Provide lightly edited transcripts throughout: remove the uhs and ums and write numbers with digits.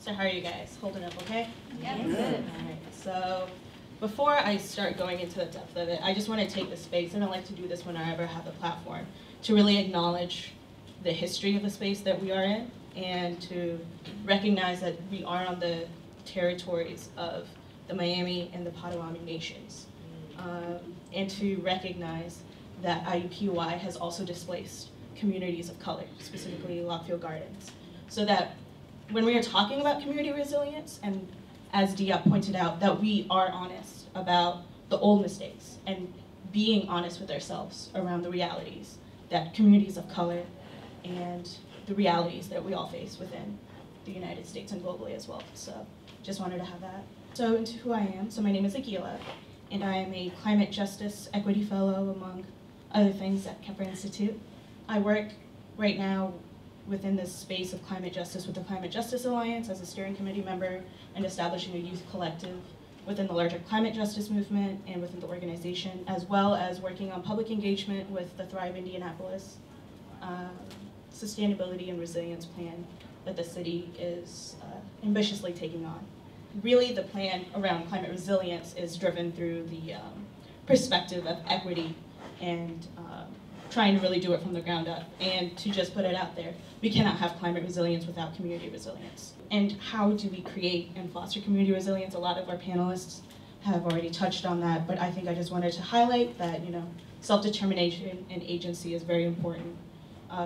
So how are you guys? Holding up okay? Yeah, Good. All right. So before I start going into the depth of it, I just want to take the space, and I like to do this whenever I have the platform, to really acknowledge the history of the space that we are in, and to recognize that we are on the territories of the Miami and the Potawatomi nations, and to recognize that IUPUI has also displaced communities of color, specifically Lockfield Gardens, so that when we are talking about community resilience, and as Dia pointed out, that we are honest about the old mistakes and being honest with ourselves around the realities that communities of color and the realities that we all face within the United States and globally as well. So just wanted to have that. So into who I am, so my name is Aguila, and I am a Climate Justice Equity Fellow, among other things, at Kepler Institute. I work right now within this space of climate justice with the Climate Justice Alliance as a steering committee member and establishing a youth collective within the larger climate justice movement and within the organization, as well as working on public engagement with the Thrive Indianapolis sustainability and resilience plan that the city is ambitiously taking on. Really, the plan around climate resilience is driven through the perspective of equity and trying to really do it from the ground up. And to just put it out there, we cannot have climate resilience without community resilience. And how do we create and foster community resilience? A lot of our panelists have already touched on that, but I think I just wanted to highlight that, self-determination and agency is very important.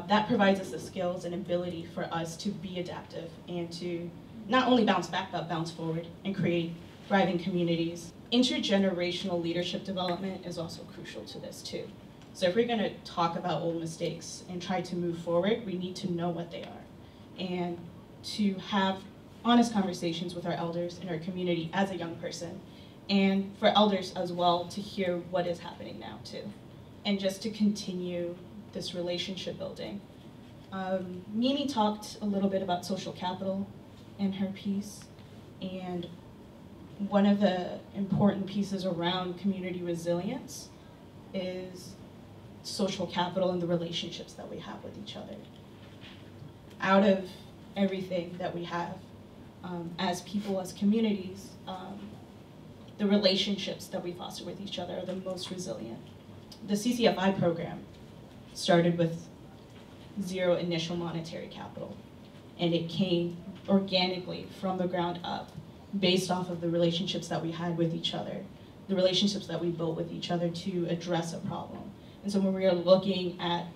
That provides us the skills and ability for us to be adaptive and to not only bounce back, but bounce forward and create thriving communities. Intergenerational leadership development is also crucial to this too. So if we're gonna talk about old mistakes and try to move forward, we need to know what they are and to have honest conversations with our elders in our community as a young person, and for elders as well to hear what is happening now too, and just to continue this relationship building. Mimi talked a little bit about social capital in her piece, and one of the important pieces around community resilience is social capital and the relationships that we have with each other. Out of everything that we have as people, as communities, the relationships that we foster with each other are the most resilient. The CCFI program started with zero initial monetary capital, and it came organically from the ground up based off of the relationships that we had with each other, the relationships that we built with each other to address a problem. And so when we are looking at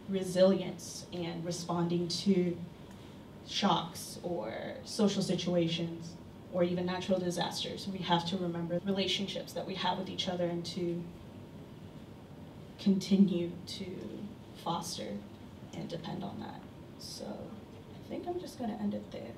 resilience and responding to shocks or social situations or even natural disasters, we have to remember relationships that we have with each other and to continue to foster and depend on that. So I think I'm just going to end it there.